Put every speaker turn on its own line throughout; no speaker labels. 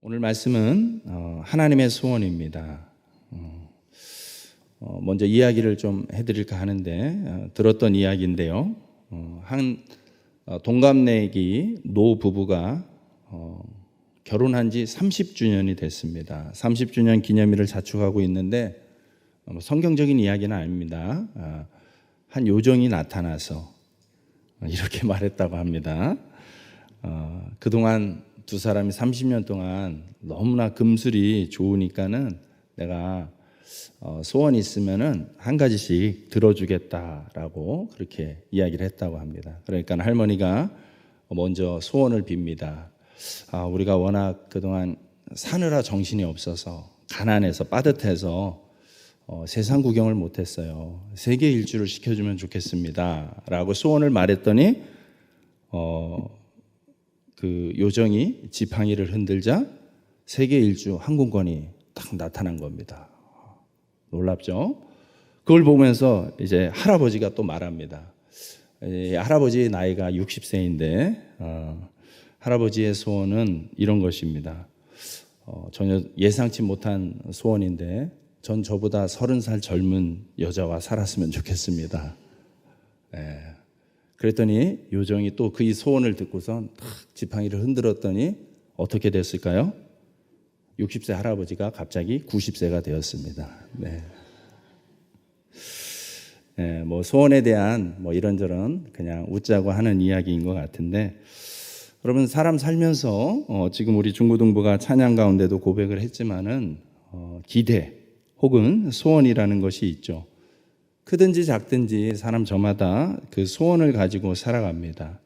오늘 말씀은 하나님의 소원입니다. 먼저 이야기를 좀 해드릴까 하는데 들었던 이야기인데요. 한 동갑내기 노 부부가 결혼한 지 30주년이 됐습니다. 30주년 기념일을 자축하고 있는데 성경적인 이야기는 아닙니다. 한 요정이 나타나서 이렇게 말했다고 합니다. 그동안 두 사람이 30년 동안 너무나 금슬이 좋으니까는 내가 소원이 있으면은 한 가지씩 들어주겠다라고 그렇게 이야기를 했다고 합니다. 그러니까 할머니가 먼저 소원을 빕니다. 우리가 워낙 그동안 사느라 정신이 없어서 가난해서 빠듯해서 세상 구경을 못했어요. 세계 일주를 시켜주면 좋겠습니다 라고 소원을 말했더니 그 요정이 지팡이를 흔들자 세계 일주 항공권이 딱 나타난 겁니다. 놀랍죠? 그걸 보면서 이제 할아버지가 또 말합니다. 할아버지의 나이가 60세인데 할아버지의 소원은 이런 것입니다. 전혀 예상치 못한 소원인데 전 저보다 30살 젊은 여자와 살았으면 좋겠습니다. 그랬더니 요정이 또 그 소원을 듣고선 탁 지팡이를 흔들었더니 어떻게 됐을까요? 60세 할아버지가 갑자기 90세가 되었습니다. 뭐 소원에 대한 뭐 이런저런 그냥 웃자고 하는 이야기인 것 같은데, 여러분 사람 살면서 지금 우리 중고등부가 찬양 가운데도 고백을 했지만은 기대 혹은 소원이라는 것이 있죠. 크든지 작든지 사람 저마다 그 소원을 가지고 살아갑니다.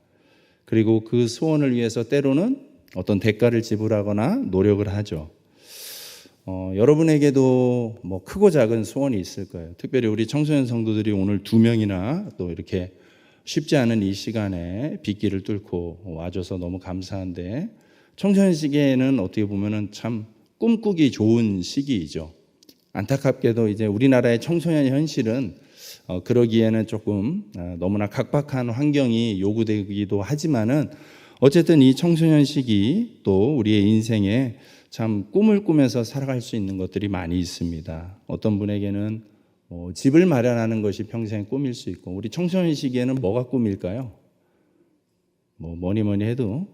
그리고 그 소원을 위해서 때로는 어떤 대가를 지불하거나 노력을 하죠. 여러분에게도 뭐 크고 작은 소원이 있을 거예요. 특별히 우리 청소년 성도들이 오늘 2명이나 또 이렇게 쉽지 않은 이 시간에 빗길을 뚫고 와줘서 너무 감사한데, 청소년 시기에는 어떻게 보면은 참 꿈꾸기 좋은 시기이죠. 안타깝게도 이제 우리나라의 청소년 현실은 그러기에는 조금 너무나 각박한 환경이 요구되기도 하지만은 어쨌든 이 청소년 시기 또 우리의 인생에 참 꿈을 꾸면서 살아갈 수 있는 것들이 많이 있습니다. 어떤 분에게는 집을 마련하는 것이 평생 꿈일 수 있고, 우리 청소년 시기에는 뭐가 꿈일까요? 뭐니 해도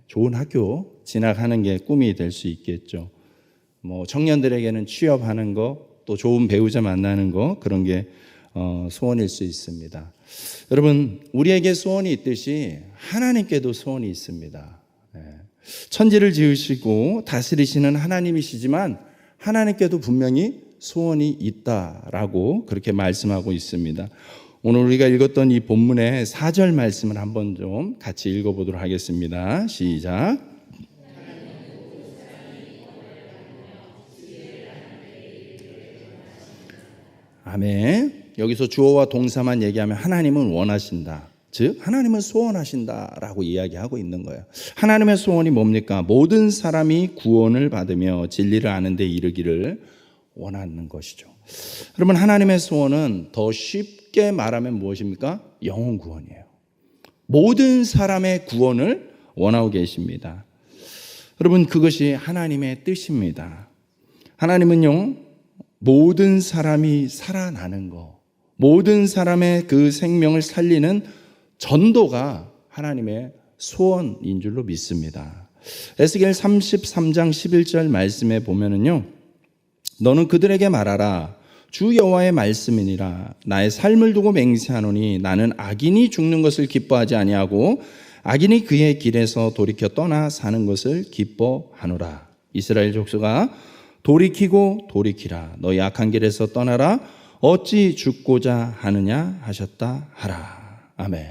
좋은 학교 진학하는 게 꿈이 될 수 있겠죠. 청년들에게는 취업하는 거, 또 좋은 배우자 만나는 거, 그런 게 소원일 수 있습니다. 여러분, 우리에게 소원이 있듯이 하나님께도 소원이 있습니다. 천지를 지으시고 다스리시는 하나님이시지만 하나님께도 분명히 소원이 있다라고 그렇게 말씀하고 있습니다. 오늘 우리가 읽었던 이 본문의 4절 말씀을 한번 좀 같이 읽어보도록 하겠습니다. 시작. 아멘. 여기서 주어와 동사만 얘기하면 하나님은 원하신다, 즉 하나님은 소원하신다라고 이야기하고 있는 거예요. 하나님의 소원이 뭡니까? 모든 사람이 구원을 받으며 진리를 아는 데 이르기를 원하는 것이죠. 그러면 하나님의 소원은 더 쉽게 말하면 무엇입니까? 영혼 구원이에요. 모든 사람의 구원을 원하고 계십니다. 여러분, 그것이 하나님의 뜻입니다. 하나님은요, 모든 사람이 살아나는 거, 모든 사람의 그 생명을 살리는 전도가 하나님의 소원인 줄로 믿습니다. 에스겔 33장 11절 말씀에 보면은요, 너는 그들에게 말하라. 주 여호와의 말씀이니라. 나의 삶을 두고 맹세하노니 나는 악인이 죽는 것을 기뻐하지 아니하고 악인이 그의 길에서 돌이켜 떠나 사는 것을 기뻐하노라. 이스라엘 족속아, 돌이키고 돌이키라. 너희 악한 길에서 떠나라. 어찌 죽고자 하느냐 하셨다 하라. 아멘.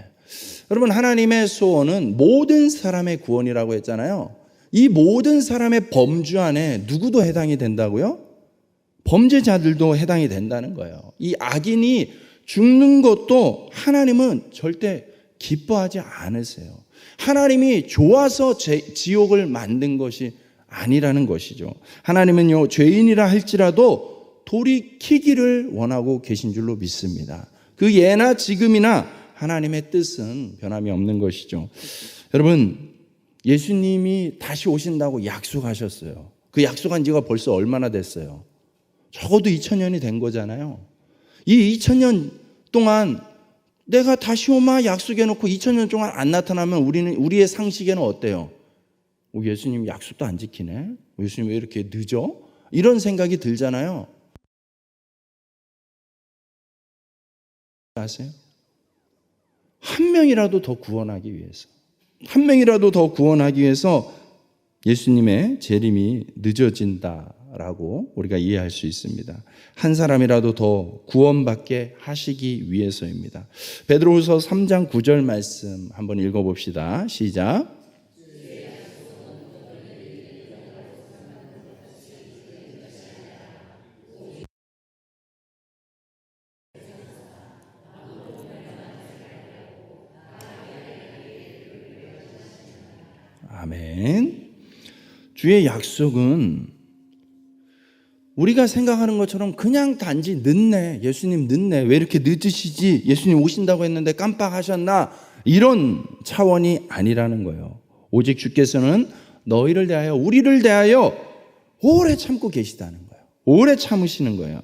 여러분, 하나님의 소원은 모든 사람의 구원이라고 했잖아요. 이 모든 사람의 범주 안에 누구도 해당이 된다고요? 범죄자들도 해당이 된다는 거예요. 이 악인이 죽는 것도 하나님은 절대 기뻐하지 않으세요. 하나님이 좋아서 지옥을 만든 것이 아니라는 것이죠. 하나님은요, 죄인이라 할지라도 돌이키기를 원하고 계신 줄로 믿습니다. 그 예나 지금이나 하나님의 뜻은 변함이 없는 것이죠. 여러분, 예수님이 다시 오신다고 약속하셨어요. 그 약속한 지가 벌써 얼마나 됐어요? 적어도 2000년이 된 거잖아요. 이 2000년 동안 내가 다시 오마 약속해놓고 2000년 동안 안 나타나면 우리의 상식에는 어때요? 예수님 약속도 안 지키네? 예수님 왜 이렇게 늦어? 이런 생각이 들잖아요. 아세요? 한 명이라도 더 구원하기 위해서, 한 명이라도 더 구원하기 위해서 예수님의 재림이 늦어진다라고 우리가 이해할 수 있습니다. 한 사람이라도 더 구원받게 하시기 위해서입니다. 베드로후서 3장 9절 말씀 한번 읽어봅시다. 시작. 아멘. 주의 약속은 우리가 생각하는 것처럼 그냥 단지 늦네, 예수님 늦네, 왜 이렇게 늦으시지, 예수님 오신다고 했는데 깜빡하셨나, 이런 차원이 아니라는 거예요. 오직 주께서는 너희를 대하여, 우리를 대하여 오래 참고 계시다는 거예요. 오래 참으시는 거예요.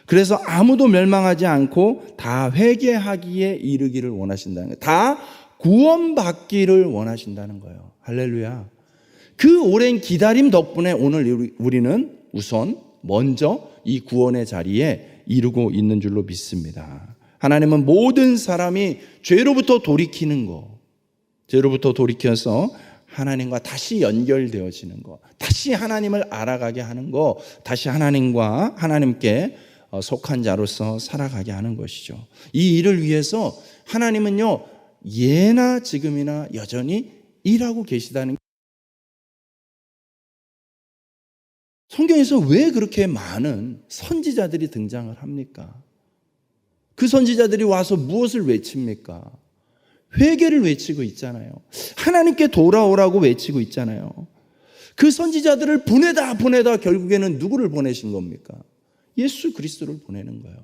그래서 아무도 멸망하지 않고 다 회개하기에 이르기를 원하신다는 거예요. 다 구원받기를 원하신다는 거예요. 할렐루야. 그 오랜 기다림 덕분에 오늘 우리는 우선 먼저 이 구원의 자리에 이르고 있는 줄로 믿습니다. 하나님은 모든 사람이 죄로부터 돌이키는 거, 죄로부터 돌이켜서 하나님과 다시 연결되어지는 거, 다시 하나님을 알아가게 하는 거, 다시 하나님께 속한 자로서 살아가게 하는 것이죠. 이 일을 위해서 하나님은요, 예나 지금이나 여전히 일하고 계시다는. 성경에서 왜 그렇게 많은 선지자들이 등장을 합니까? 그 선지자들이 와서 무엇을 외칩니까? 회개를 외치고 있잖아요. 하나님께 돌아오라고 외치고 있잖아요. 그 선지자들을 보내다 결국에는 누구를 보내신 겁니까? 예수 그리스도를 보내는 거예요.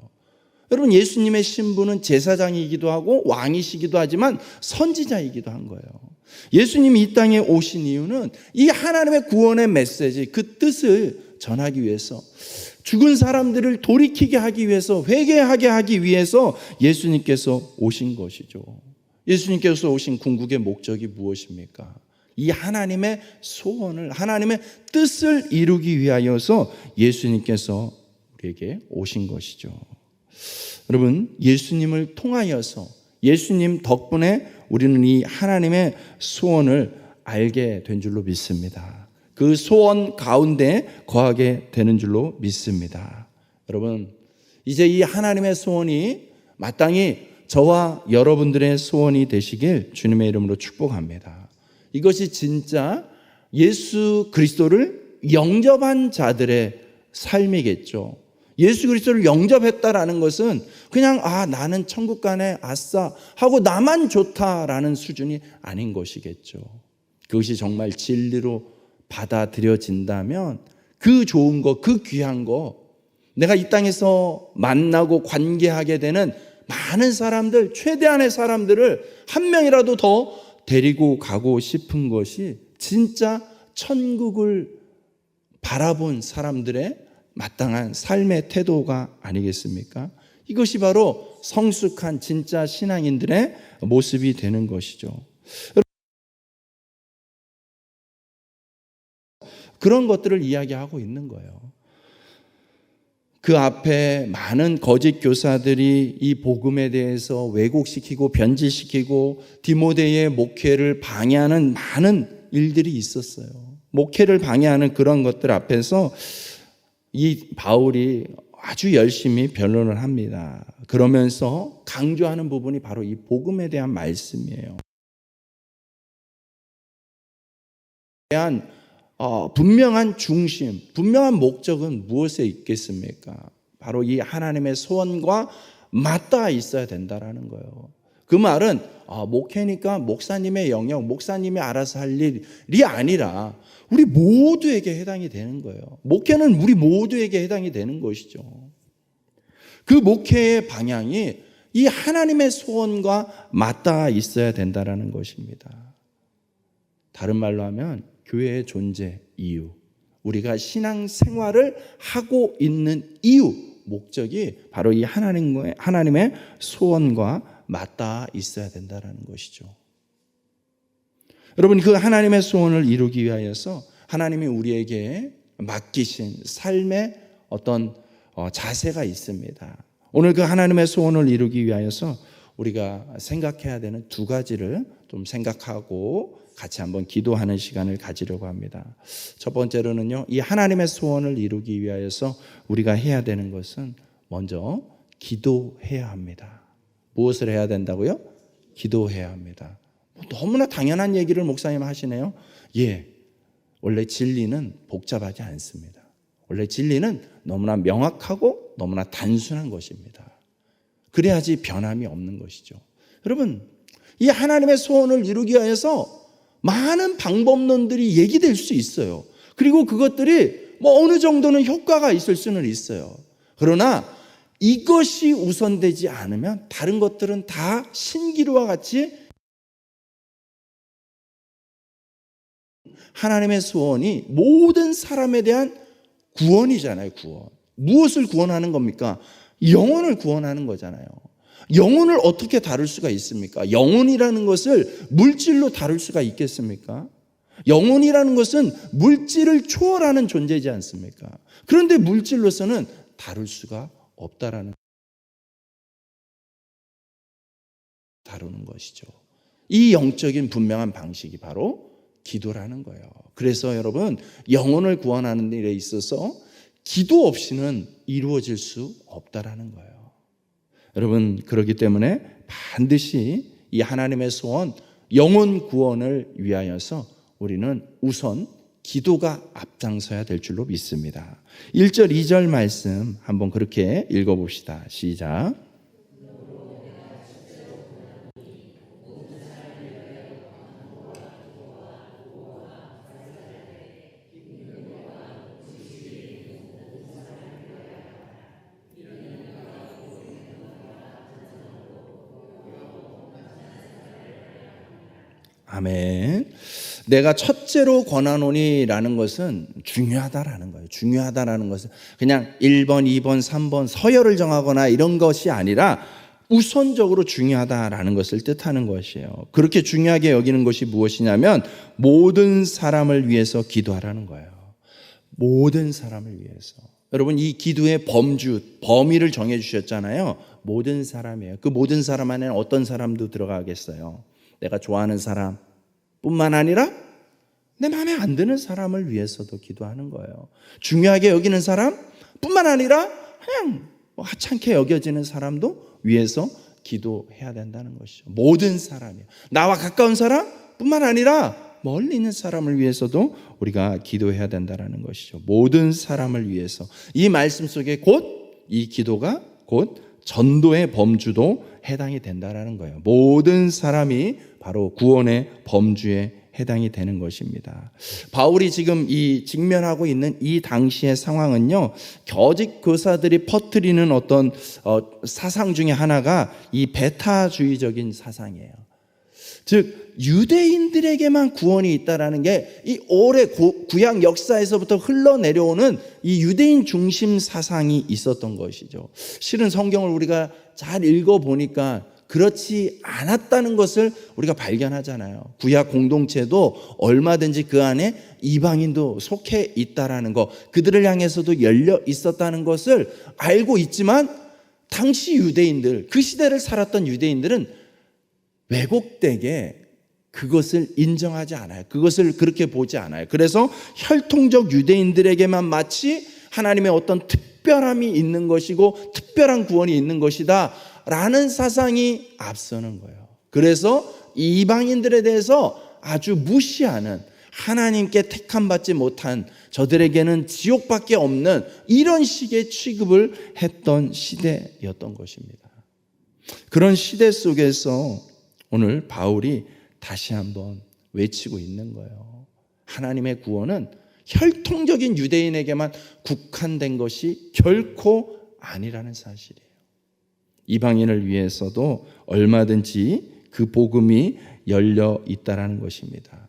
여러분, 예수님의 신분은 제사장이기도 하고 왕이시기도 하지만 선지자이기도 한 거예요. 예수님이 이 땅에 오신 이유는 이 하나님의 구원의 메시지, 그 뜻을 전하기 위해서, 죽은 사람들을 돌이키게 하기 위해서, 회개하게 하기 위해서 예수님께서 오신 것이죠. 예수님께서 오신 궁극의 목적이 무엇입니까? 이 하나님의 소원을, 하나님의 뜻을 이루기 위하여서 예수님께서 우리에게 오신 것이죠. 여러분, 예수님을 통하여서, 예수님 덕분에 우리는 이 하나님의 소원을 알게 된 줄로 믿습니다. 그 소원 가운데 거하게 되는 줄로 믿습니다. 여러분, 이제 이 하나님의 소원이 마땅히 저와 여러분들의 소원이 되시길 주님의 이름으로 축복합니다. 이것이 진짜 예수 그리스도를 영접한 자들의 삶이겠죠. 예수 그리스도를 영접했다라는 것은 그냥 나는 천국 가네, 아싸 하고 나만 좋다라는 수준이 아닌 것이겠죠. 그것이 정말 진리로 받아들여진다면 그 좋은 거, 그 귀한 거, 내가 이 땅에서 만나고 관계하게 되는 많은 사람들, 최대한의 사람들을 한 명이라도 더 데리고 가고 싶은 것이 진짜 천국을 바라본 사람들의 마땅한 삶의 태도가 아니겠습니까? 이것이 바로 성숙한 진짜 신앙인들의 모습이 되는 것이죠. 그런 것들을 이야기하고 있는 거예요. 그 앞에 많은 거짓 교사들이 이 복음에 대해서 왜곡시키고 변질시키고 디모데의 목회를 방해하는 많은 일들이 있었어요. 목회를 방해하는 그런 것들 앞에서 이 바울이 아주 열심히 변론을 합니다. 그러면서 강조하는 부분이 바로 이 복음에 대한 말씀이에요. 대한 분명한 중심, 분명한 목적은 무엇에 있겠습니까? 바로 이 하나님의 소원과 맞닿아 있어야 된다라는 거예요. 그 말은 목회니까 목사님의 영역, 목사님이 알아서 할 일이 아니라 우리 모두에게 해당이 되는 거예요. 목회는 우리 모두에게 해당이 되는 것이죠. 그 목회의 방향이 이 하나님의 소원과 맞닿아 있어야 된다라는 것입니다. 다른 말로 하면 교회의 존재 이유, 우리가 신앙생활을 하고 있는 이유, 목적이 바로 이 하나님의 소원과 맞닿아 있어야 된다는 것이죠. 여러분, 그 하나님의 소원을 이루기 위하여서 하나님이 우리에게 맡기신 삶의 어떤 자세가 있습니다. 오늘 그 하나님의 소원을 이루기 위하여서 우리가 생각해야 되는 두 가지를 좀 생각하고 같이 한번 기도하는 시간을 가지려고 합니다. 첫 번째로는요, 이 하나님의 소원을 이루기 위하여서 우리가 해야 되는 것은 먼저 기도해야 합니다. 무엇을 해야 된다고요? 기도해야 합니다. 너무나 당연한 얘기를 목사님 하시네요. 예, 원래 진리는 복잡하지 않습니다. 원래 진리는 너무나 명확하고 너무나 단순한 것입니다. 그래야지 변함이 없는 것이죠. 여러분, 이 하나님의 소원을 이루기 위해서 많은 방법론들이 얘기될 수 있어요. 그리고 그것들이 어느 정도는 효과가 있을 수는 있어요. 그러나 이것이 우선되지 않으면 다른 것들은 다 신기루와 같이 하나님의 소원이 모든 사람에 대한 구원이잖아요. 구원. 무엇을 구원하는 겁니까? 영혼을 구원하는 거잖아요. 영혼을 어떻게 다룰 수가 있습니까? 영혼이라는 것을 물질로 다룰 수가 있겠습니까? 영혼이라는 것은 물질을 초월하는 존재이지 않습니까? 그런데 물질로서는 다룰 수가 없다라는 다루는 것이죠. 이 영적인 분명한 방식이 바로 기도라는 거예요. 그래서 여러분, 영혼을 구원하는 일에 있어서 기도 없이는 이루어질 수 없다라는 거예요. 여러분, 그렇기 때문에 반드시 이 하나님의 소원, 영혼 구원을 위하여서 우리는 우선 기도가 앞장서야 될 줄로 믿습니다. 1절, 2절 말씀 한번 그렇게 읽어봅시다. 시작. 아멘. 내가 첫째로 권하노니라는 것은 중요하다라는 거예요. 중요하다라는 것은 그냥 1번, 2번, 3번 서열을 정하거나 이런 것이 아니라 우선적으로 중요하다라는 것을 뜻하는 것이에요. 그렇게 중요하게 여기는 것이 무엇이냐면 모든 사람을 위해서 기도하라는 거예요. 모든 사람을 위해서. 여러분, 이 기도의 범위를 정해 주셨잖아요. 모든 사람이에요. 그 모든 사람 안에는 어떤 사람도 들어가겠어요? 내가 좋아하는 사람뿐만 아니라 내 마음에 안 드는 사람을 위해서도 기도하는 거예요. 중요하게 여기는 사람뿐만 아니라 그냥 하찮게 여겨지는 사람도 위해서 기도해야 된다는 것이죠. 모든 사람이에요. 나와 가까운 사람뿐만 아니라 멀리 있는 사람을 위해서도 우리가 기도해야 된다는 것이죠. 모든 사람을 위해서. 이 말씀 속에 이 기도가 곧 전도의 범주도 해당이 된다는 거예요. 모든 사람이 바로 구원의 범주에 해당이 되는 것입니다. 바울이 지금 이 직면하고 있는 이 당시의 상황은요, 거짓 교사들이 퍼뜨리는 어떤 사상 중에 하나가 이 베타주의적인 사상이에요. 즉 유대인들에게만 구원이 있다라는 게 이 오래 구약 역사에서부터 흘러내려오는 이 유대인 중심 사상이 있었던 것이죠. 실은 성경을 우리가 잘 읽어보니까 그렇지 않았다는 것을 우리가 발견하잖아요. 구약 공동체도 얼마든지 그 안에 이방인도 속해 있다라는 것, 그들을 향해서도 열려 있었다는 것을 알고 있지만 당시 유대인들, 그 시대를 살았던 유대인들은 왜곡되게 그것을 인정하지 않아요. 그것을 그렇게 보지 않아요. 그래서 혈통적 유대인들에게만 마치 하나님의 어떤 특별함이 있는 것이고 특별한 구원이 있는 것이다 라는 사상이 앞서는 거예요. 그래서 이방인들에 대해서 아주 무시하는, 하나님께 택함받지 못한 저들에게는 지옥밖에 없는 이런 식의 취급을 했던 시대였던 것입니다. 그런 시대 속에서 오늘 바울이 다시 한번 외치고 있는 거예요. 하나님의 구원은 혈통적인 유대인에게만 국한된 것이 결코 아니라는 사실이에요. 이방인을 위해서도 얼마든지 그 복음이 열려 있다라는 것입니다.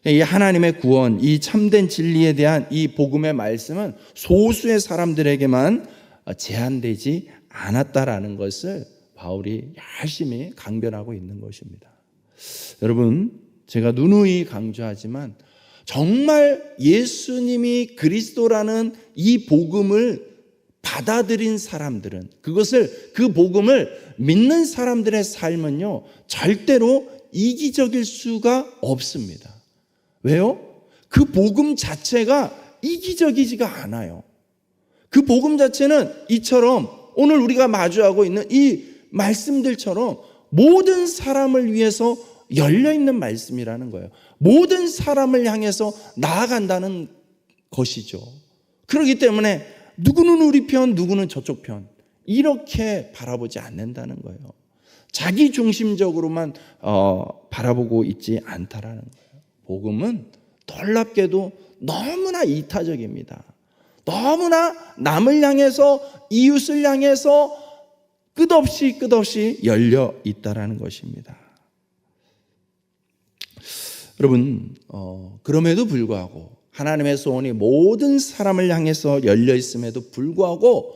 이 하나님의 구원, 이 참된 진리에 대한 이 복음의 말씀은 소수의 사람들에게만 제한되지 않았다라는 것을 바울이 열심히 강변하고 있는 것입니다. 여러분, 제가 누누이 강조하지만 정말 예수님이 그리스도라는 이 복음을 받아들인 사람들은, 그 복음을 믿는 사람들의 삶은요, 절대로 이기적일 수가 없습니다. 왜요? 그 복음 자체가 이기적이지가 않아요. 그 복음 자체는 이처럼 오늘 우리가 마주하고 있는 이 말씀들처럼 모든 사람을 위해서 열려있는 말씀이라는 거예요. 모든 사람을 향해서 나아간다는 것이죠. 그렇기 때문에 누구는 우리 편, 누구는 저쪽 편, 이렇게 바라보지 않는다는 거예요. 자기 중심적으로만 바라보고 있지 않다라는 거예요. 복음은 놀랍게도 너무나 이타적입니다. 너무나 남을 향해서, 이웃을 향해서 끝없이 열려 있다라는 것입니다. 여러분, 그럼에도 불구하고 하나님의 소원이 모든 사람을 향해서 열려 있음에도 불구하고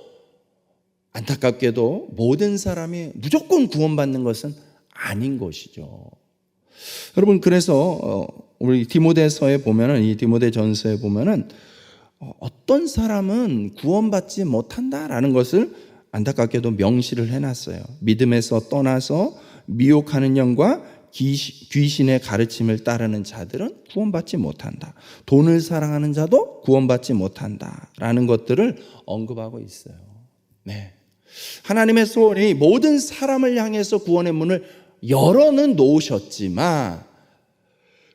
안타깝게도 모든 사람이 무조건 구원받는 것은 아닌 것이죠. 여러분, 그래서 우리 디모데서에 보면은, 이 디모데전서에 보면은 어떤 사람은 구원받지 못한다라는 것을 안타깝게도 명시를 해놨어요. 믿음에서 떠나서 미혹하는 영과 귀신의 가르침을 따르는 자들은 구원받지 못한다. 돈을 사랑하는 자도 구원받지 못한다라는 것들을 언급하고 있어요. 네. 하나님의 소원이 모든 사람을 향해서 구원의 문을 열어는 놓으셨지만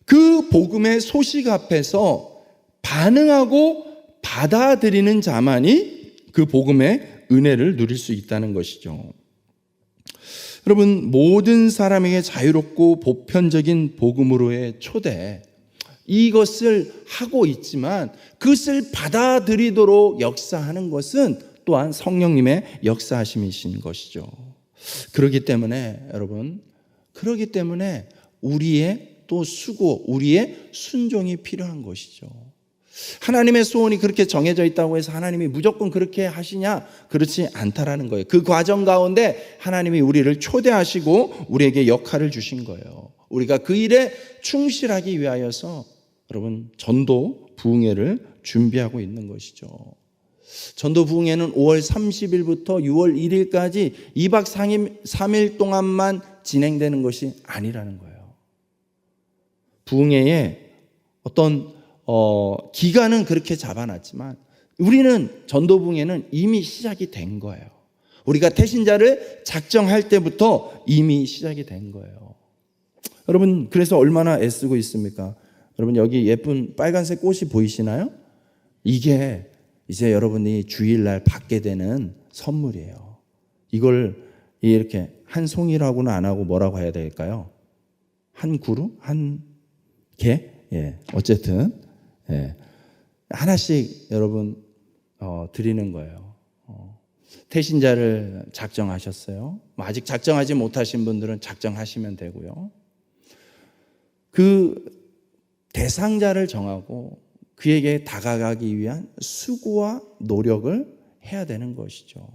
그 복음의 소식 앞에서 반응하고 받아들이는 자만이 그 복음의 은혜를 누릴 수 있다는 것이죠. 여러분, 모든 사람에게 자유롭고 보편적인 복음으로의 초대, 이것을 하고 있지만 그것을 받아들이도록 역사하는 것은 또한 성령님의 역사하심이신 것이죠. 그렇기 때문에 여러분, 우리의 또 수고, 우리의 순종이 필요한 것이죠. 하나님의 소원이 그렇게 정해져 있다고 해서 하나님이 무조건 그렇게 하시냐? 그렇지 않다라는 거예요. 그 과정 가운데 하나님이 우리를 초대하시고 우리에게 역할을 주신 거예요. 우리가 그 일에 충실하기 위하여서 여러분, 전도 부흥회를 준비하고 있는 것이죠. 전도 부흥회는 5월 30일부터 6월 1일까지 2박 3일 동안만 진행되는 것이 아니라는 거예요. 부흥회에 어떤 기간은 그렇게 잡아놨지만 우리는 전도부흥회는 이미 시작이 된 거예요. 우리가 태신자를 작정할 때부터 이미 시작이 된 거예요. 여러분, 그래서 얼마나 애쓰고 있습니까? 여러분, 여기 예쁜 빨간색 꽃이 보이시나요? 이게 이제 여러분이 주일날 받게 되는 선물이에요. 이걸 이렇게 한 송이라고는 안 하고 뭐라고 해야 될까요? 한 그루? 한 개? 예, 어쨌든 하나씩 여러분 드리는 거예요. 태신자를 작정하셨어요. 아직 작정하지 못하신 분들은 작정하시면 되고요. 그 대상자를 정하고 그에게 다가가기 위한 수고와 노력을 해야 되는 것이죠.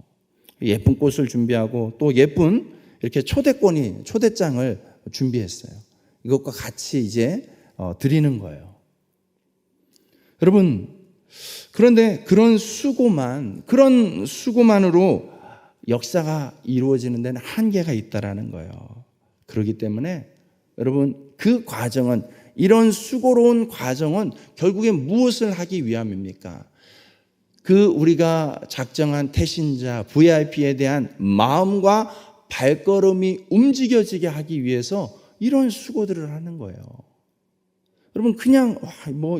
예쁜 꽃을 준비하고 또 예쁜 이렇게 초대장을 준비했어요. 이것과 같이 이제 드리는 거예요. 여러분, 그런데 그런 수고만으로 역사가 이루어지는 데는 한계가 있다라는 거예요. 그렇기 때문에 여러분, 그 과정은, 이런 수고로운 과정은 결국에 무엇을 하기 위함입니까? 우리가 작정한 태신자, VIP에 대한 마음과 발걸음이 움직여지게 하기 위해서 이런 수고들을 하는 거예요. 여러분, 그냥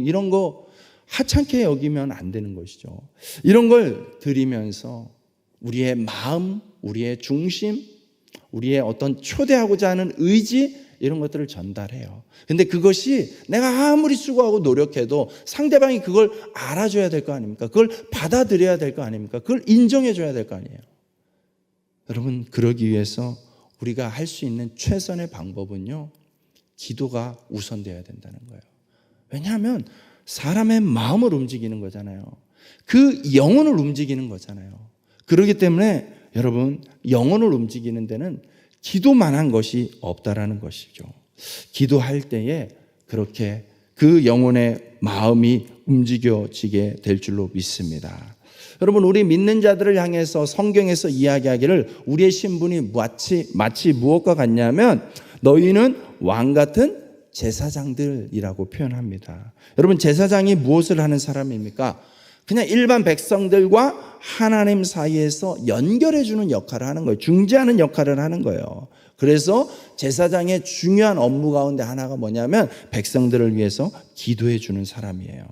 이런 거 하찮게 여기면 안 되는 것이죠. 이런 걸 드리면서 우리의 마음, 우리의 중심, 우리의 어떤 초대하고자 하는 의지, 이런 것들을 전달해요. 근데 그것이 내가 아무리 수고하고 노력해도 상대방이 그걸 알아줘야 될 거 아닙니까? 그걸 받아들여야 될 거 아닙니까? 그걸 인정해줘야 될 거 아니에요. 여러분, 그러기 위해서 우리가 할 수 있는 최선의 방법은요, 기도가 우선되어야 된다는 거예요. 왜냐하면 사람의 마음을 움직이는 거잖아요. 그 영혼을 움직이는 거잖아요. 그렇기 때문에 여러분, 영혼을 움직이는 데는 기도만한 것이 없다라는 것이죠. 기도할 때에 그렇게 그 영혼의 마음이 움직여지게 될 줄로 믿습니다. 여러분, 우리 믿는 자들을 향해서 성경에서 이야기하기를 우리의 신분이 마치 무엇과 같냐면 너희는 왕 같은 제사장들이라고 표현합니다. 여러분, 제사장이 무엇을 하는 사람입니까? 그냥 일반 백성들과 하나님 사이에서 연결해 주는 역할을 하는 거예요. 중재하는 역할을 하는 거예요. 그래서 제사장의 중요한 업무 가운데 하나가 뭐냐면 백성들을 위해서 기도해 주는 사람이에요.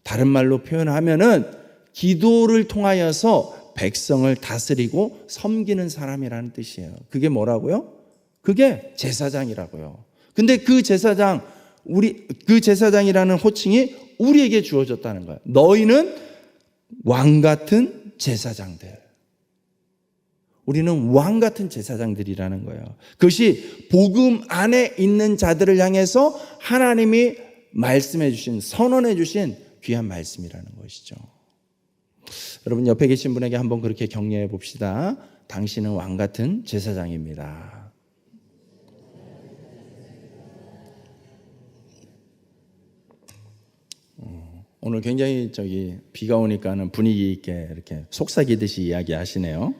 다른 말로 표현하면은 기도를 통하여서 백성을 다스리고 섬기는 사람이라는 뜻이에요. 그게 뭐라고요? 그게 제사장이라고요. 근데 그 제사장이라는 호칭이 우리에게 주어졌다는 거예요. 너희는 왕 같은 제사장들. 우리는 왕 같은 제사장들이라는 거예요. 그것이 복음 안에 있는 자들을 향해서 하나님이 말씀해 주신, 선언해 주신 귀한 말씀이라는 것이죠. 여러분, 옆에 계신 분에게 한번 그렇게 격려해 봅시다. 당신은 왕 같은 제사장입니다. 오늘 굉장히 비가 오니까는 분위기 있게 이렇게 속삭이듯이 이야기하시네요.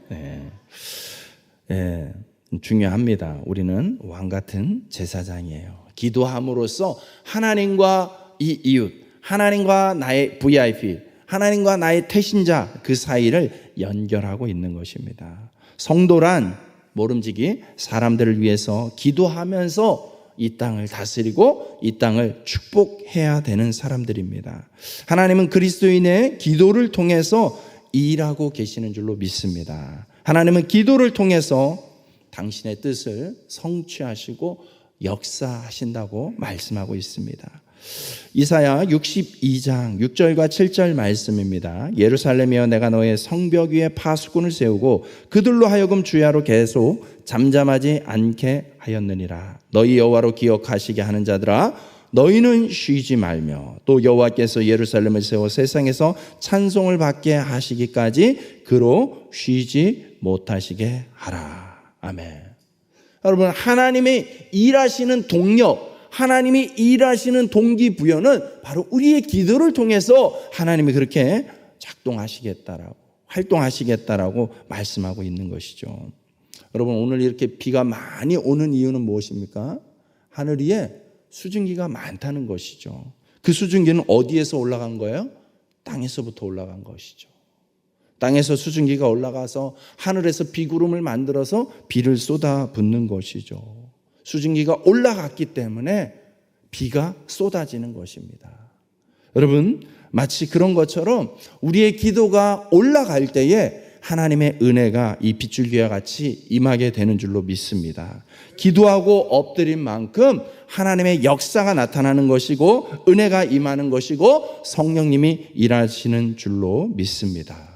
네, 중요합니다. 우리는 왕 같은 제사장이에요. 기도함으로써 하나님과 이 이웃, 하나님과 나의 VIP, 하나님과 나의 태신자 그 사이를 연결하고 있는 것입니다. 성도란 모름지기 사람들을 위해서 기도하면서 이 땅을 다스리고 이 땅을 축복해야 되는 사람들입니다. 하나님은 그리스도인의 기도를 통해서 일하고 계시는 줄로 믿습니다. 하나님은 기도를 통해서 당신의 뜻을 성취하시고 역사하신다고 말씀하고 있습니다. 이사야 62장 6절과 7절 말씀입니다. 예루살렘이여, 내가 너의 성벽 위에 파수꾼을 세우고 그들로 하여금 주야로 계속 잠잠하지 않게 하였느니라. 너희 여호와로 기억하시게 하는 자들아, 너희는 쉬지 말며 또 여호와께서 예루살렘을 세워 세상에서 찬송을 받게 하시기까지 그로 쉬지 못하시게 하라. 아멘. 여러분, 하나님이 일하시는 동력, 하나님이 일하시는 동기부여는 바로 우리의 기도를 통해서 하나님이 그렇게 작동하시겠다라고, 활동하시겠다라고 말씀하고 있는 것이죠. 여러분, 오늘 이렇게 비가 많이 오는 이유는 무엇입니까? 하늘 위에 수증기가 많다는 것이죠. 그 수증기는 어디에서 올라간 거예요? 땅에서부터 올라간 것이죠. 땅에서 수증기가 올라가서 하늘에서 비구름을 만들어서 비를 쏟아붓는 것이죠. 수증기가 올라갔기 때문에 비가 쏟아지는 것입니다. 여러분, 마치 그런 것처럼 우리의 기도가 올라갈 때에 하나님의 은혜가 이 빗줄기와 같이 임하게 되는 줄로 믿습니다. 기도하고 엎드린 만큼 하나님의 역사가 나타나는 것이고 은혜가 임하는 것이고 성령님이 일하시는 줄로 믿습니다.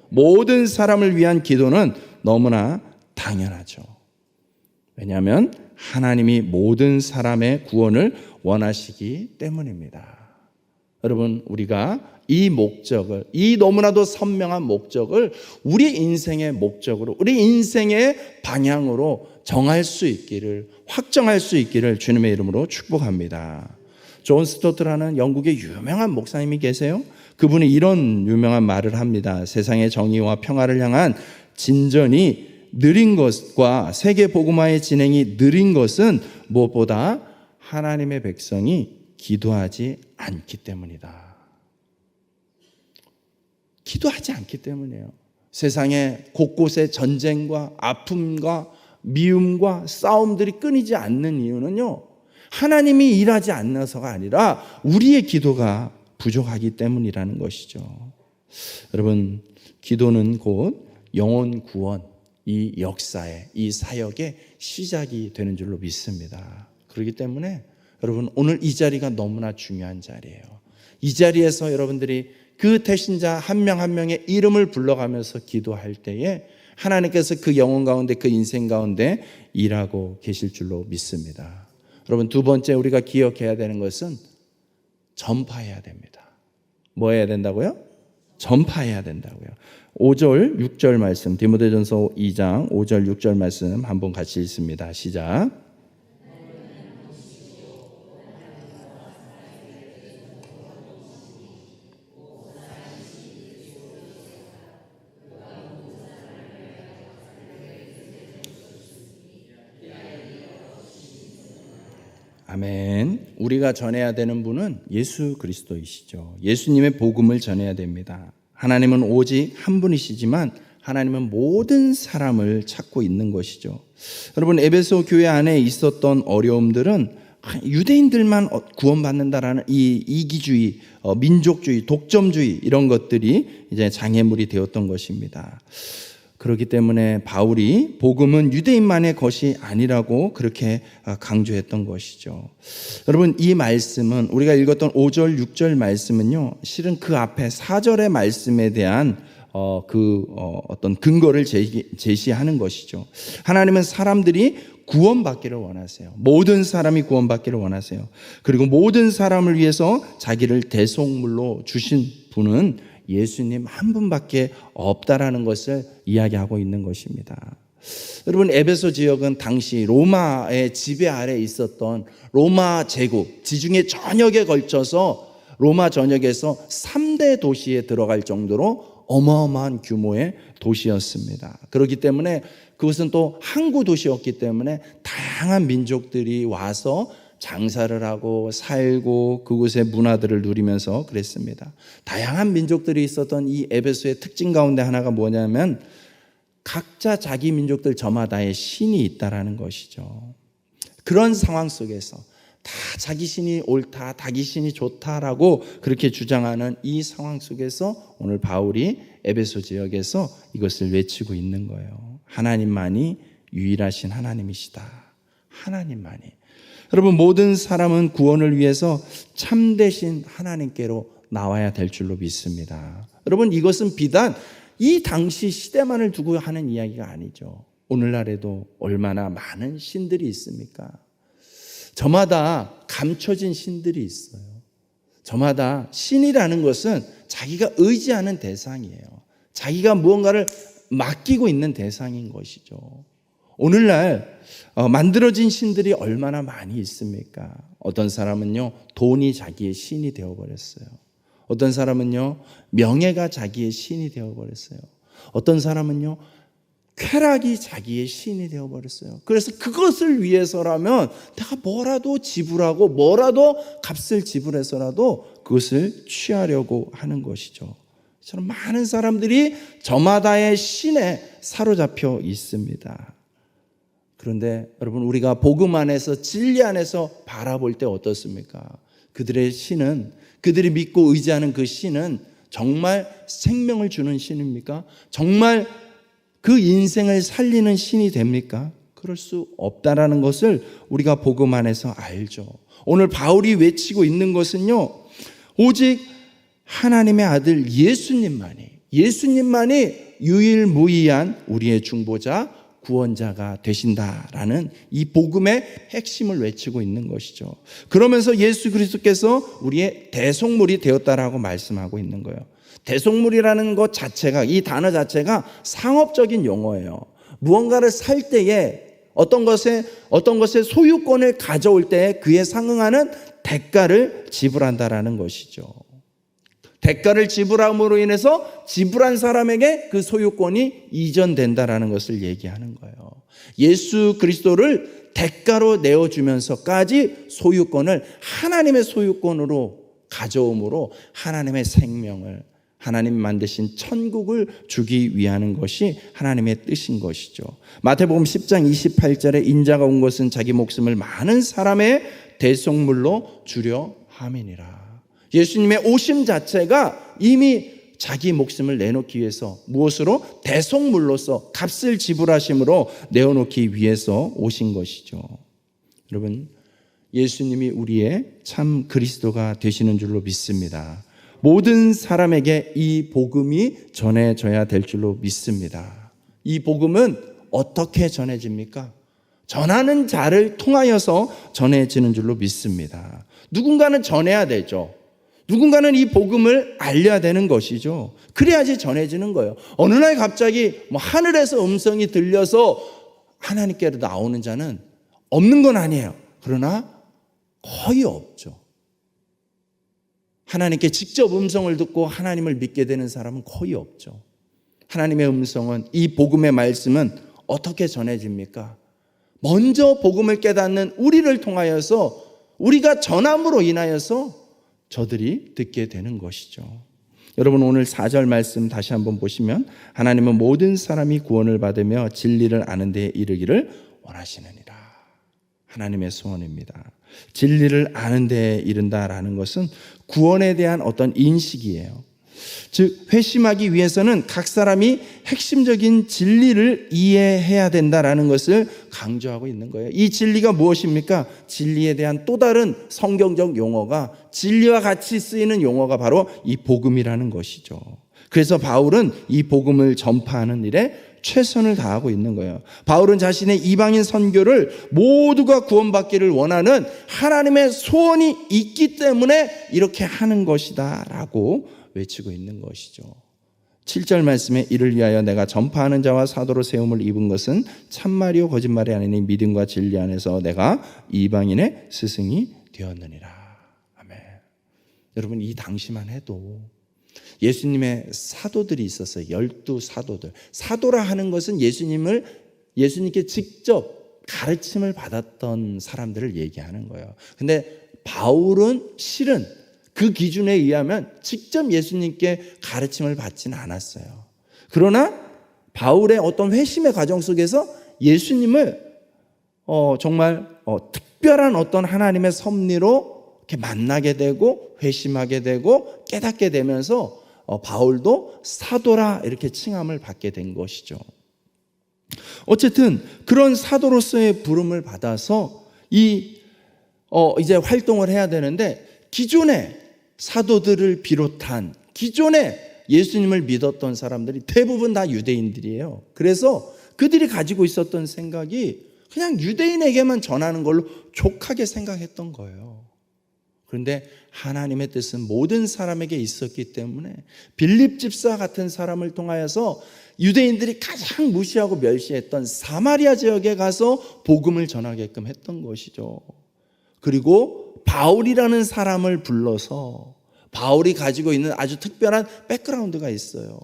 모든 사람을 위한 기도는 너무나 당연하죠. 왜냐하면 하나님이 모든 사람의 구원을 원하시기 때문입니다. 여러분, 우리가 이 목적을, 이 너무나도 선명한 목적을 우리 인생의 목적으로, 우리 인생의 방향으로 정할 수 있기를, 확정할 수 있기를 주님의 이름으로 축복합니다. 존 스토트라는 영국의 유명한 목사님이 계세요. 그분이 이런 유명한 말을 합니다. 세상의 정의와 평화를 향한 진전이 느린 것과 세계 복음화의 진행이 느린 것은 무엇보다 하나님의 백성이 기도하지 않기 때문이다. 기도하지 않기 때문이에요. 세상에 곳곳에 전쟁과 아픔과 미움과 싸움들이 끊이지 않는 이유는요, 하나님이 일하지 않아서가 아니라 우리의 기도가 부족하기 때문이라는 것이죠. 여러분, 기도는 곧 영혼 구원, 이 역사의, 이 사역의 시작이 되는 줄로 믿습니다. 그렇기 때문에 여러분, 오늘 이 자리가 너무나 중요한 자리예요. 이 자리에서 여러분들이 그 태신자 한 명 한 명의 이름을 불러가면서 기도할 때에 하나님께서 그 영혼 가운데, 그 인생 가운데 일하고 계실 줄로 믿습니다. 여러분, 두 번째 우리가 기억해야 되는 것은 전파해야 됩니다. 뭐 해야 된다고요? 전파해야 된다고요. 5절, 6절 말씀, 디모데전서 2장 5절, 6절 말씀 한번 같이 읽습니다. 시작. 아멘. 우리가 전해야 되는 분은 예수 그리스도이시죠. 예수님의 복음을 전해야 됩니다. 하나님은 오직 한 분이시지만 하나님은 모든 사람을 찾고 있는 것이죠. 여러분, 에베소 교회 안에 있었던 어려움들은 유대인들만 구원받는다라는 이 이기주의, 민족주의, 독점주의 이런 것들이 이제 장애물이 되었던 것입니다. 그렇기 때문에 바울이 복음은 유대인만의 것이 아니라고 그렇게 강조했던 것이죠. 여러분, 이 말씀은 우리가 읽었던 5절, 6절 말씀은요, 실은 그 앞에 4절의 말씀에 대한 어떤 근거를 제시하는 것이죠. 하나님은 사람들이 구원받기를 원하세요. 모든 사람이 구원받기를 원하세요. 그리고 모든 사람을 위해서 자기를 대속물로 주신 분은 예수님 한 분밖에 없다라는 것을 이야기하고 있는 것입니다. 여러분, 에베소 지역은 당시 로마의 지배 아래 있었던 로마 제국, 지중해 전역에 걸쳐서 로마 전역에서 3대 도시에 들어갈 정도로 어마어마한 규모의 도시였습니다. 그렇기 때문에 그것은 또 항구 도시였기 때문에 다양한 민족들이 와서 장사를 하고 살고 그곳의 문화들을 누리면서 그랬습니다. 다양한 민족들이 있었던 이 에베소의 특징 가운데 하나가 뭐냐면 각자 자기 민족들 저마다의 신이 있다라는 것이죠. 그런 상황 속에서 다 자기 신이 옳다, 자기 신이 좋다라고 그렇게 주장하는 이 상황 속에서 오늘 바울이 에베소 지역에서 이것을 외치고 있는 거예요. 하나님만이 유일하신 하나님이시다. 하나님만이. 여러분, 모든 사람은 구원을 위해서 참되신 하나님께로 나와야 될 줄로 믿습니다. 여러분, 이것은 비단 이 당시 시대만을 두고 하는 이야기가 아니죠. 오늘날에도 얼마나 많은 신들이 있습니까? 저마다 감춰진 신들이 있어요. 저마다 신이라는 것은 자기가 의지하는 대상이에요. 자기가 무언가를 맡기고 있는 대상인 것이죠. 오늘날 만들어진 신들이 얼마나 많이 있습니까? 어떤 사람은요, 돈이 자기의 신이 되어버렸어요. 어떤 사람은요, 명예가 자기의 신이 되어버렸어요. 어떤 사람은요, 쾌락이 자기의 신이 되어버렸어요. 그래서 그것을 위해서라면 내가 뭐라도 지불하고 뭐라도 값을 지불해서라도 그것을 취하려고 하는 것이죠. 저는 많은 사람들이 저마다의 신에 사로잡혀 있습니다. 그런데 여러분, 우리가 복음 안에서 진리 안에서 바라볼 때 어떻습니까? 그들의 신은, 그들이 믿고 의지하는 그 신은 정말 생명을 주는 신입니까? 정말 그 인생을 살리는 신이 됩니까? 그럴 수 없다라는 것을 우리가 복음 안에서 알죠. 오늘 바울이 외치고 있는 것은요, 오직 하나님의 아들 예수님만이 유일무이한 우리의 중보자, 구원자가 되신다라는 이 복음의 핵심을 외치고 있는 것이죠. 그러면서 예수 그리스도께서 우리의 대속물이 되었다라고 말씀하고 있는 거예요. 대속물이라는 것 자체가, 이 단어 자체가 상업적인 용어예요. 무언가를 살 때에 어떤 것의 소유권을 가져올 때 그에 상응하는 대가를 지불한다라는 것이죠. 대가를 지불함으로 인해서 지불한 사람에게 그 소유권이 이전된다라는 것을 얘기하는 거예요. 예수 그리스도를 대가로 내어주면서까지 소유권을 하나님의 소유권으로 가져옴으로 하나님의 생명을, 하나님 만드신 천국을 주기 위하는 것이 하나님의 뜻인 것이죠. 마태복음 10장 28절에 인자가 온 것은 자기 목숨을 많은 사람의 대속물로 주려 함이니라. 예수님의 오심 자체가 이미 자기 목숨을 내놓기 위해서 무엇으로? 대속물로서 값을 지불하심으로 내어놓기 위해서 오신 것이죠. 여러분, 예수님이 우리의 참 그리스도가 되시는 줄로 믿습니다. 모든 사람에게 이 복음이 전해져야 될 줄로 믿습니다. 이 복음은 어떻게 전해집니까? 전하는 자를 통하여서 전해지는 줄로 믿습니다. 누군가는 전해야 되죠. 누군가는 이 복음을 알려야 되는 것이죠. 그래야지 전해지는 거예요. 어느 날 갑자기 하늘에서 음성이 들려서 하나님께로 나오는 자는 없는 건 아니에요. 그러나 거의 없죠. 하나님께 직접 음성을 듣고 하나님을 믿게 되는 사람은 거의 없죠. 하나님의 음성은, 이 복음의 말씀은 어떻게 전해집니까? 먼저 복음을 깨닫는 우리를 통하여서, 우리가 전함으로 인하여서 저들이 듣게 되는 것이죠. 여러분, 오늘 4절 말씀 다시 한번 보시면, 하나님은 모든 사람이 구원을 받으며 진리를 아는 데에 이르기를 원하시느니라. 하나님의 소원입니다. 진리를 아는 데에 이른다라는 것은 구원에 대한 어떤 인식이에요. 즉, 회심하기 위해서는 각 사람이 핵심적인 진리를 이해해야 된다라는 것을 강조하고 있는 거예요. 이 진리가 무엇입니까? 진리에 대한 또 다른 성경적 용어가, 진리와 같이 쓰이는 용어가 바로 이 복음이라는 것이죠. 그래서 바울은 이 복음을 전파하는 일에 최선을 다하고 있는 거예요. 바울은 자신의 이방인 선교를 모두가 구원받기를 원하는 하나님의 소원이 있기 때문에 이렇게 하는 것이다 라고 외치고 있는 것이죠. 7절 말씀에 이를 위하여 내가 전파하는 자와 사도로 세움을 입은 것은 참말이요 거짓말이 아니니 믿음과 진리 안에서 내가 이방인의 스승이 되었느니라. 아멘. 여러분, 이 당시만 해도 예수님의 사도들이 있었어요. 12사도들. 사도라 하는 것은 예수님께 직접 가르침을 받았던 사람들을 얘기하는 거예요. 근데 바울은 실은 그 기준에 의하면 직접 예수님께 가르침을 받지는 않았어요. 그러나 바울의 어떤 회심의 과정 속에서 예수님을 정말 특별한 어떤 하나님의 섭리로 이렇게 만나게 되고 회심하게 되고 깨닫게 되면서 바울도 사도라 이렇게 칭함을 받게 된 것이죠. 어쨌든 그런 사도로서의 부름을 받아서 이제 활동을 해야 되는데, 기존의 사도들을 비롯한 기존에 예수님을 믿었던 사람들이 대부분 다 유대인들이에요. 그래서 그들이 가지고 있었던 생각이 그냥 유대인에게만 전하는 걸로 족하게 생각했던 거예요. 그런데 하나님의 뜻은 모든 사람에게 있었기 때문에 빌립 집사 같은 사람을 통하여서 유대인들이 가장 무시하고 멸시했던 사마리아 지역에 가서 복음을 전하게끔 했던 것이죠. 그리고 바울이라는 사람을 불러서, 바울이 가지고 있는 아주 특별한 백그라운드가 있어요.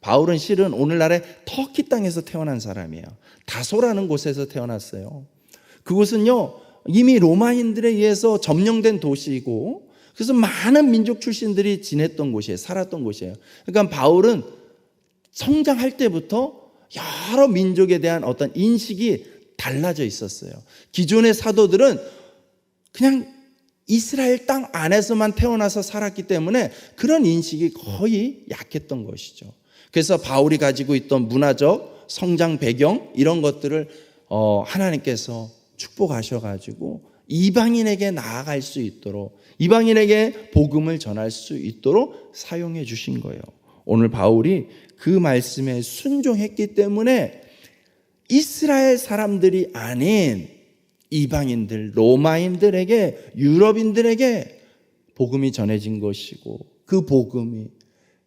바울은 실은 오늘날의 터키 땅에서 태어난 사람이에요. 다소라는 곳에서 태어났어요. 그곳은요, 이미 로마인들에 의해서 점령된 도시이고, 그래서 많은 민족 출신들이 지냈던 곳이에요. 살았던 곳이에요. 그러니까 바울은 성장할 때부터 여러 민족에 대한 어떤 인식이 달라져 있었어요. 기존의 사도들은 그냥 이스라엘 땅 안에서만 태어나서 살았기 때문에 그런 인식이 거의 약했던 것이죠. 그래서 바울이 가지고 있던 문화적 성장 배경, 이런 것들을 하나님께서 축복하셔가지고 이방인에게 나아갈 수 있도록, 이방인에게 복음을 전할 수 있도록 사용해 주신 거예요. 오늘 바울이 그 말씀에 순종했기 때문에 이스라엘 사람들이 아닌 이방인들, 로마인들에게, 유럽인들에게 복음이 전해진 것이고, 그 복음이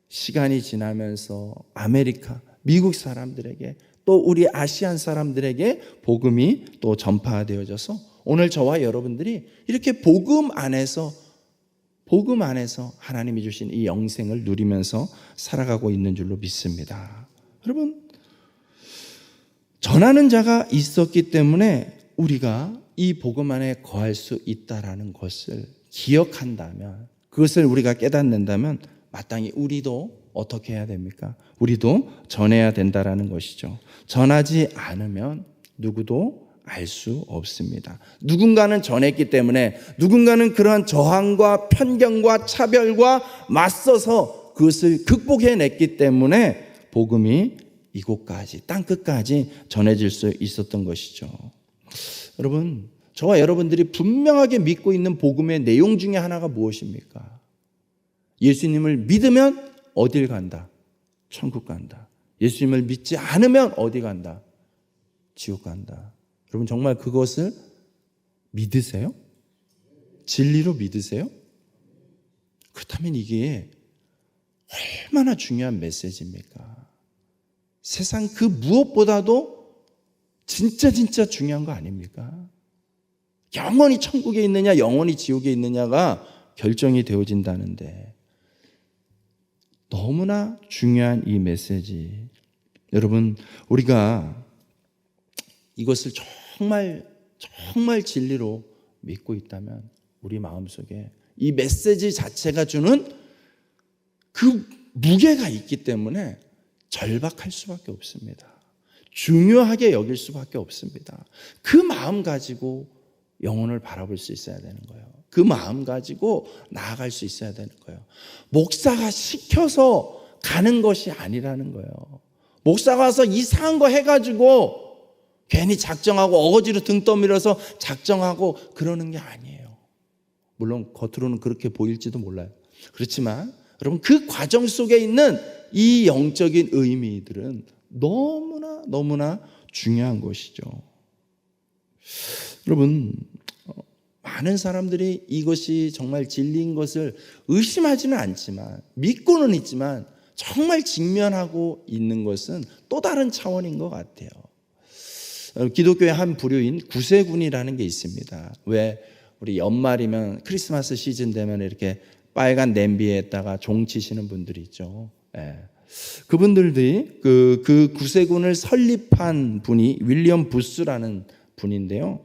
시간이 지나면서 아메리카, 미국 사람들에게, 또 우리 아시안 사람들에게 복음이 또 전파되어져서 오늘 저와 여러분들이 이렇게 복음 안에서 하나님이 주신 이 영생을 누리면서 살아가고 있는 줄로 믿습니다. 여러분, 전하는 자가 있었기 때문에 우리가 이 복음 안에 거할 수 있다라는 것을 기억한다면, 그것을 우리가 깨닫는다면 마땅히 우리도 어떻게 해야 됩니까? 우리도 전해야 된다라는 것이죠. 전하지 않으면 누구도 알 수 없습니다. 누군가는 전했기 때문에, 누군가는 그러한 저항과 편견과 차별과 맞서서 그것을 극복해냈기 때문에 복음이 이곳까지, 땅끝까지 전해질 수 있었던 것이죠. 여러분, 저와 여러분들이 분명하게 믿고 있는 복음의 내용 중에 하나가 무엇입니까? 예수님을 믿으면 어딜 간다? 천국 간다. 예수님을 믿지 않으면 어디 간다? 지옥 간다. 여러분 정말 그것을 믿으세요? 진리로 믿으세요? 그렇다면 이게 얼마나 중요한 메시지입니까? 세상 그 무엇보다도 진짜 중요한 거 아닙니까? 영원히 천국에 있느냐 영원히 지옥에 있느냐가 결정이 되어진다는데 너무나 중요한 이 메시지, 여러분 우리가 이것을 정말 진리로 믿고 있다면 우리 마음속에 이 메시지 자체가 주는 그 무게가 있기 때문에 절박할 수밖에 없습니다. 중요하게 여길 수밖에 없습니다. 그 마음 가지고 영혼을 바라볼 수 있어야 되는 거예요. 그 마음 가지고 나아갈 수 있어야 되는 거예요. 목사가 시켜서 가는 것이 아니라는 거예요. 목사가 와서 이상한 거 해가지고 괜히 작정하고 어거지로 등 떠밀어서 작정하고 그러는 게 아니에요. 물론 겉으로는 그렇게 보일지도 몰라요. 그렇지만 여러분 그 과정 속에 있는 이 영적인 의미들은 너무나 중요한 것이죠. 여러분 많은 사람들이 이것이 정말 진리인 것을 의심하지는 않지만 믿고는 있지만 정말 직면하고 있는 것은 또 다른 차원인 것 같아요. 기독교의 한 부류인 구세군이라는 게 있습니다. 왜 우리 연말이면 크리스마스 시즌 되면 이렇게 빨간 냄비에다가 종 치시는 분들이 있죠. 그분들이 그 구세군을 설립한 분이 윌리엄 부스라는 분인데요.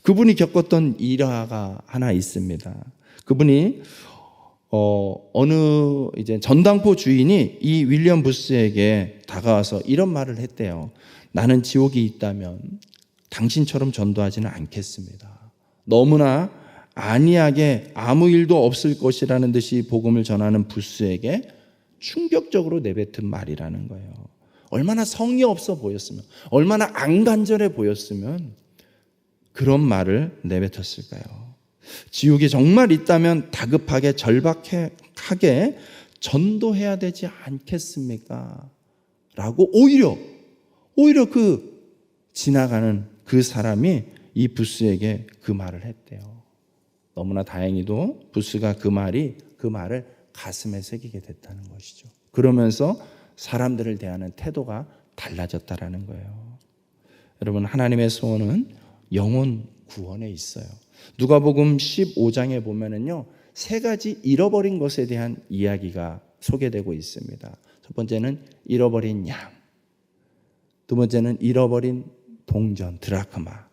그분이 겪었던 일화가 하나 있습니다. 그분이 어느 이제 전당포 주인이 이 윌리엄 부스에게 다가와서 이런 말을 했대요. 나는 지옥이 있다면 당신처럼 전도하지는 않겠습니다. 너무나 안이하게 아무 일도 없을 것이라는 듯이 복음을 전하는 부스에게 충격적으로 내뱉은 말이라는 거예요. 얼마나 성의 없어 보였으면, 얼마나 안 간절해 보였으면 그런 말을 내뱉었을까요? 지옥이 정말 있다면 다급하게 절박하게 전도해야 되지 않겠습니까? 라고 오히려 지나가는 그 사람이 이 부스에게 그 말을 했대요. 너무나 다행히도 부스가 그 말을 가슴에 새기게 됐다는 것이죠. 그러면서 사람들을 대하는 태도가 달라졌다라는 거예요. 여러분 하나님의 소원은 영혼 구원에 있어요. 누가복음 15장에 보면은요, 3가지 잃어버린 것에 대한 이야기가 소개되고 있습니다. 첫 번째는 잃어버린 양, 두 번째는 잃어버린 동전 드라크마,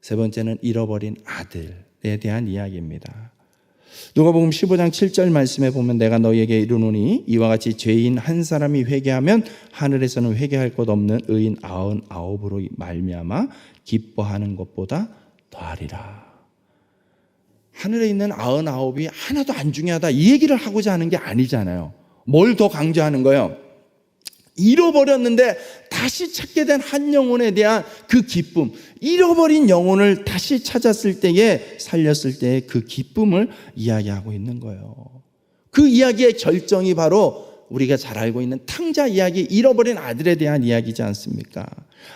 세 번째는 잃어버린 아들에 대한 이야기입니다. 누가복음 15장 7절 말씀에 보면 내가 너희에게 이르노니 이와 같이 죄인 한 사람이 회개하면 하늘에서는 회개할 것 없는 의인 99으로 말미암아 기뻐하는 것보다 더하리라. 하늘에 있는 99이 하나도 안 중요하다 이 얘기를 하고자 하는 게 아니잖아요. 뭘 더 강조하는 거예요? 잃어버렸는데 다시 찾게 된 한 영혼에 대한 그 기쁨, 잃어버린 영혼을 다시 찾았을 때에, 살렸을 때의 그 기쁨을 이야기하고 있는 거예요. 그 이야기의 결정이 바로 우리가 잘 알고 있는 탕자 이야기, 잃어버린 아들에 대한 이야기지 않습니까?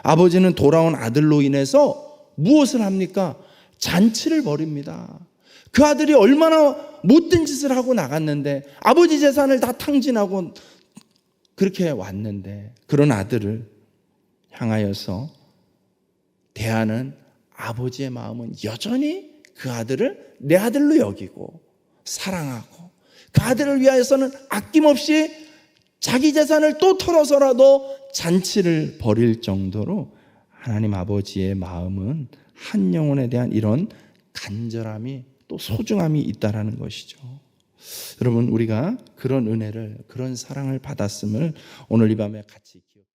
아버지는 돌아온 아들로 인해서 무엇을 합니까? 잔치를 벌입니다. 그 아들이 얼마나 못된 짓을 하고 나갔는데, 아버지 재산을 다 탕진하고 그렇게 왔는데, 그런 아들을 향하여서 대하는 아버지의 마음은 여전히 그 아들을 내 아들로 여기고 사랑하고, 그 아들을 위하여서는 아낌없이 자기 재산을 또 털어서라도 잔치를 벌일 정도로 하나님 아버지의 마음은 한 영혼에 대한 이런 간절함이 또 소중함이 있다라는 것이죠. 여러분, 우리가 그런 은혜를, 그런 사랑을 받았음을 오늘 이 밤에 같이